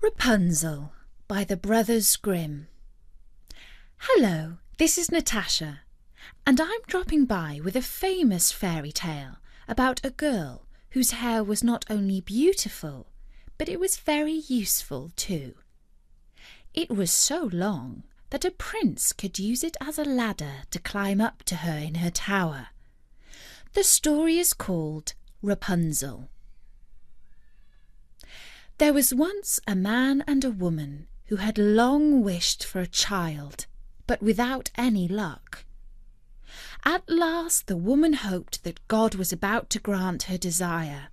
Rapunzel by the Brothers Grimm. Hello, this is Natasha, and I'm dropping by with a famous fairy tale about a girl whose hair was not only beautiful, but it was very useful too. It was so long that a prince could use it as a ladder to climb up to her in her tower. The story is called Rapunzel. There was once a man and a woman who had long wished for a child, but without any luck. At last the woman hoped that God was about to grant her desire.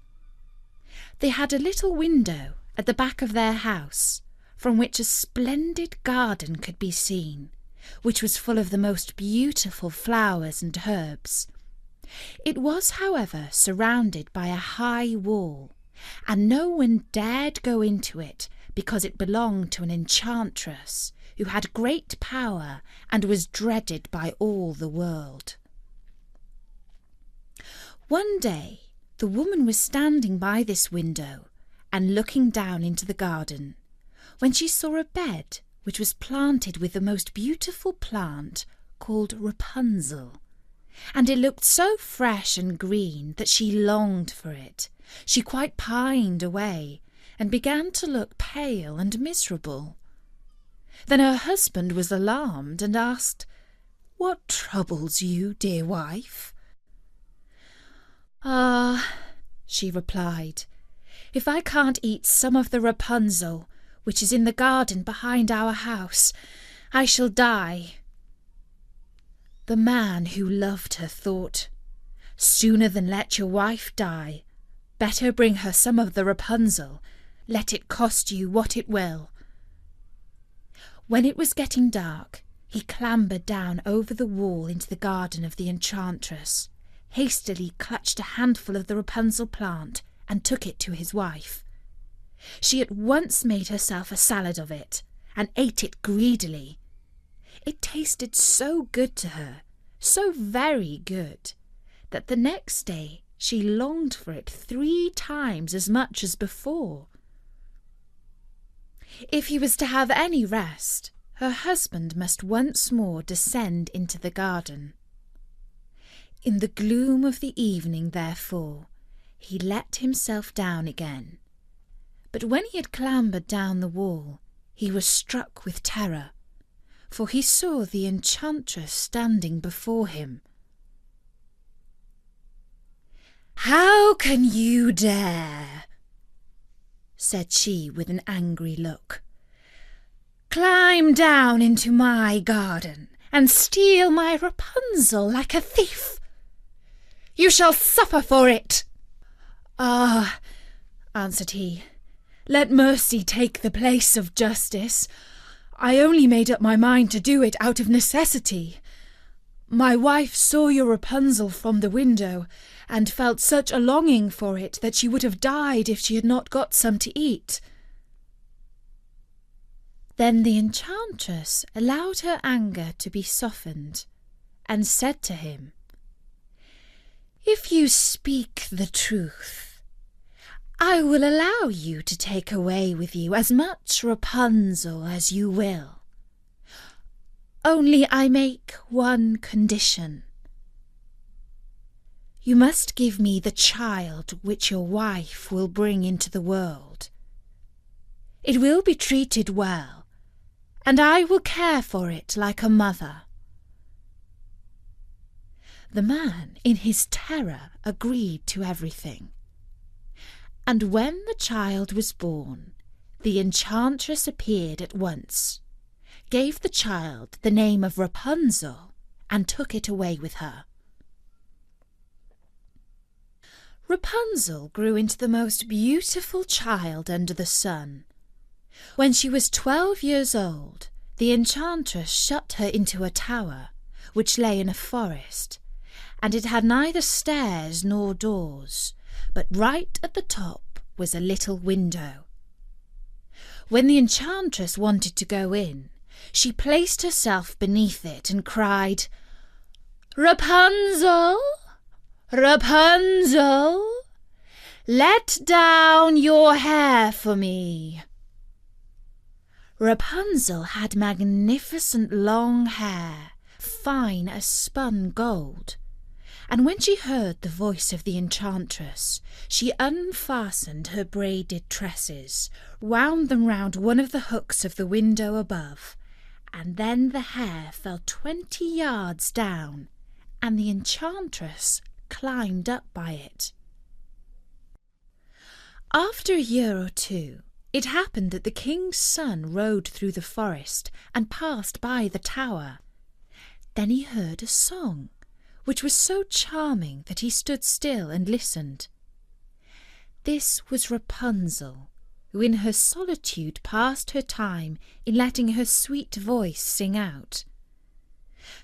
They had a little window at the back of their house, from which a splendid garden could be seen, which was full of the most beautiful flowers and herbs. It was, however, surrounded by a high wall, and no one dared go into it because it belonged to an enchantress who had great power and was dreaded by all the world. One day the woman was standing by this window and looking down into the garden when she saw a bed which was planted with the most beautiful plant called Rapunzel, and it looked so fresh and green that she longed for it. She quite pined away and began to look pale and miserable. Then her husband was alarmed and asked, "What troubles you, dear wife?" "Ah," she replied, "if I can't eat some of the Rapunzel, which is in the garden behind our house, I shall die." The man who loved her thought, "Sooner than let your wife die, better bring her some of the Rapunzel, let it cost you what it will." When it was getting dark, he clambered down over the wall into the garden of the enchantress, hastily clutched a handful of the Rapunzel plant and took it to his wife. She at once made herself a salad of it and ate it greedily. It tasted so good to her, so very good, that the next day she longed for it 3 times as much as before. If he was to have any rest, her husband must once more descend into the garden. In the gloom of the evening, therefore, he let himself down again. But when he had clambered down the wall, he was struck with terror, for he saw the enchantress standing before him. "How can you dare," said she with an angry look, "climb down into my garden and steal my Rapunzel like a thief? You shall suffer for it." "Ah," answered he, "let mercy take the place of justice. I only made up my mind to do it out of necessity. My wife saw your Rapunzel from the window and felt such a longing for it that she would have died if she had not got some to eat." Then the enchantress allowed her anger to be softened and said to him, "If you speak the truth, I will allow you to take away with you as much Rapunzel as you will. Only I make one condition. You must give me the child which your wife will bring into the world. It will be treated well, and I will care for it like a mother." The man, in his terror, agreed to everything. And when the child was born, the enchantress appeared at once, gave the child the name of Rapunzel, and took it away with her. Rapunzel grew into the most beautiful child under the sun. When she was 12 years old, the enchantress shut her into a tower, which lay in a forest, and it had neither stairs nor doors, but right at the top was a little window. When the enchantress wanted to go in, she placed herself beneath it and cried, "Rapunzel, Rapunzel, let down your hair for me." Rapunzel had magnificent long hair, fine as spun gold, and when she heard the voice of the enchantress, she unfastened her braided tresses, wound them round one of the hooks of the window above, and then the hair fell 20 yards down, and the enchantress climbed up by it. After a year or two, it happened that the king's son rode through the forest and passed by the tower. Then he heard a song, which was so charming that he stood still and listened. This was Rapunzel, who in her solitude passed her time in letting her sweet voice sing out.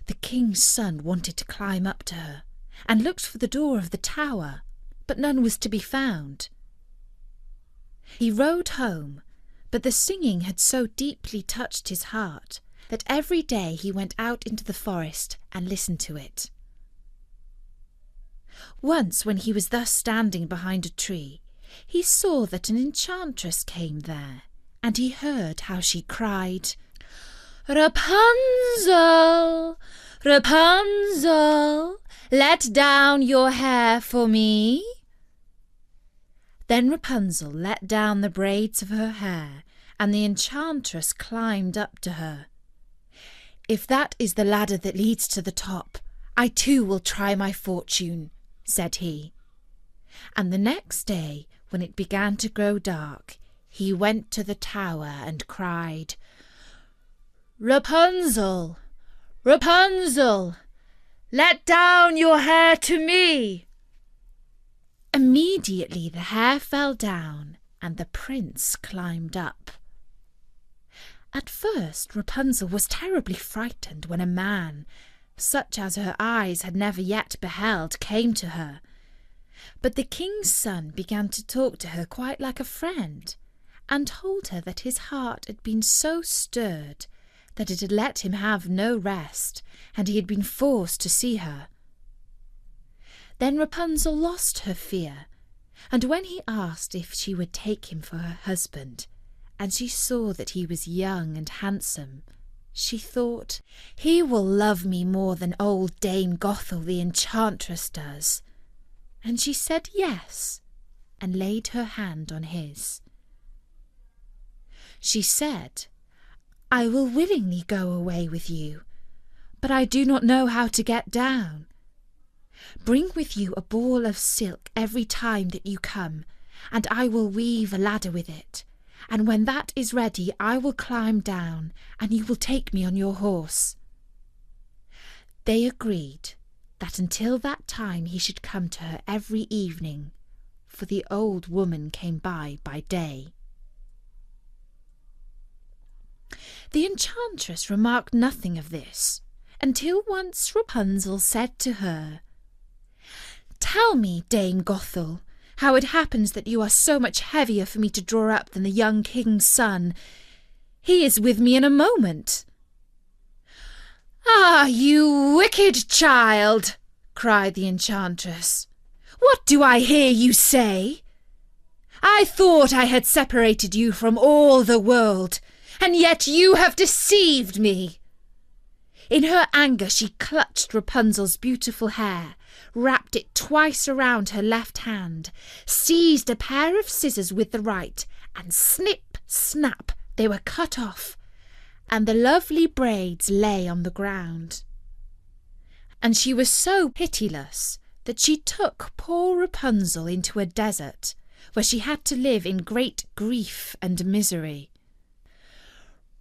The king's son wanted to climb up to her, and looked for the door of the tower, but none was to be found. He rode home, but the singing had so deeply touched his heart that every day he went out into the forest and listened to it. Once, when he was thus standing behind a tree, he saw that an enchantress came there, and he heard how she cried, "Rapunzel, Rapunzel, let down your hair for me." Then Rapunzel let down the braids of her hair, and the enchantress climbed up to her. "If that is the ladder that leads to the top, I too will try my fortune," said he. And the next day, when it began to grow dark, he went to the tower and cried, "Rapunzel, Rapunzel, let down your hair to me." Immediately the hair fell down, and the prince climbed up. At first Rapunzel was terribly frightened when a man, such as her eyes had never yet beheld, came to her. But the king's son began to talk to her quite like a friend, and told her that his heart had been so stirred that it had let him have no rest, and he had been forced to see her. Then Rapunzel lost her fear, and when he asked if she would take him for her husband, and she saw that he was young and handsome, she thought, "He will love me more than old Dame Gothel the enchantress does." And she said yes, and laid her hand on his. She said, "I will willingly go away with you, but I do not know how to get down. Bring with you a ball of silk every time that you come, and I will weave a ladder with it, and when that is ready I will climb down, and you will take me on your horse." They agreed that until that time he should come to her every evening, for the old woman came by day. The enchantress remarked nothing of this, until once Rapunzel said to her, "Tell me, Dame Gothel, how it happens that you are so much heavier for me to draw up than the young king's son. He is with me in a moment." "Ah, you wicked child!" cried the enchantress. "What do I hear you say? I thought I had separated you from all the world, and yet you have deceived me." In her anger she clutched Rapunzel's beautiful hair, wrapped it twice around her left hand, seized a pair of scissors with the right, and snip, snap, they were cut off, and the lovely braids lay on the ground. And she was so pitiless that she took poor Rapunzel into a desert, where she had to live in great grief and misery.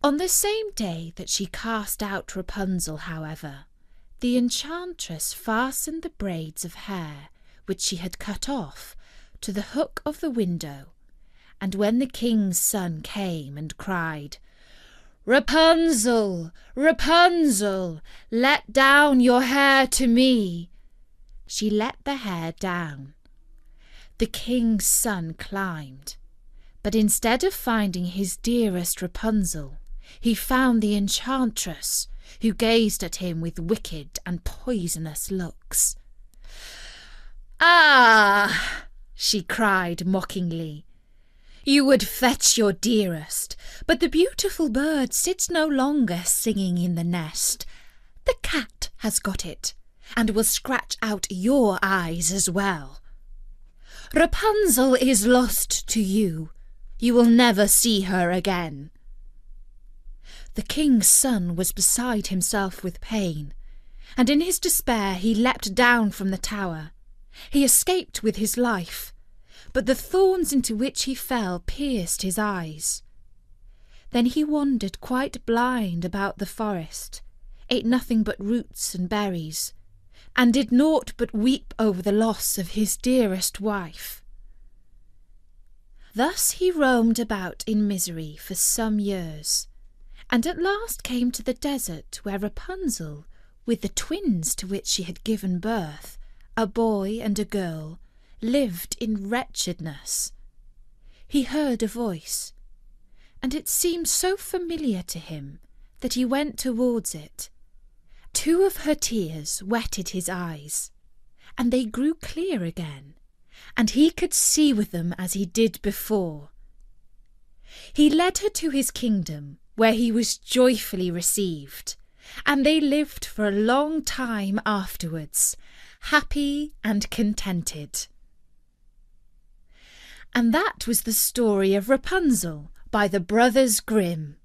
On the same day that she cast out Rapunzel, however, the enchantress fastened the braids of hair, which she had cut off, to the hook of the window, and when the king's son came and cried, "Rapunzel, Rapunzel, let down your hair to me," she let the hair down. The king's son climbed, but instead of finding his dearest Rapunzel, he found the enchantress, who gazed at him with wicked and poisonous looks. "Ah!" she cried mockingly, You would fetch your dearest, but the beautiful bird sits no longer singing in the nest. The cat has got it, and will scratch out your eyes as well. Rapunzel is lost to you. You will never see her again." The king's son was beside himself with pain, and in his despair he leapt down from the tower. He escaped with his life, but the thorns into which he fell pierced his eyes. Then he wandered quite blind about the forest, ate nothing but roots and berries, and did naught but weep over the loss of his dearest wife. Thus he roamed about in misery for some years, and at last came to the desert where Rapunzel, with the twins to which she had given birth, a boy and a girl, lived in wretchedness. He heard a voice, and it seemed so familiar to him that he went towards it. 2 of her tears wetted his eyes, and they grew clear again, and he could see with them as he did before. He led her to his kingdom, where he was joyfully received, and they lived for a long time afterwards, happy and contented. And that was the story of Rapunzel by the Brothers Grimm.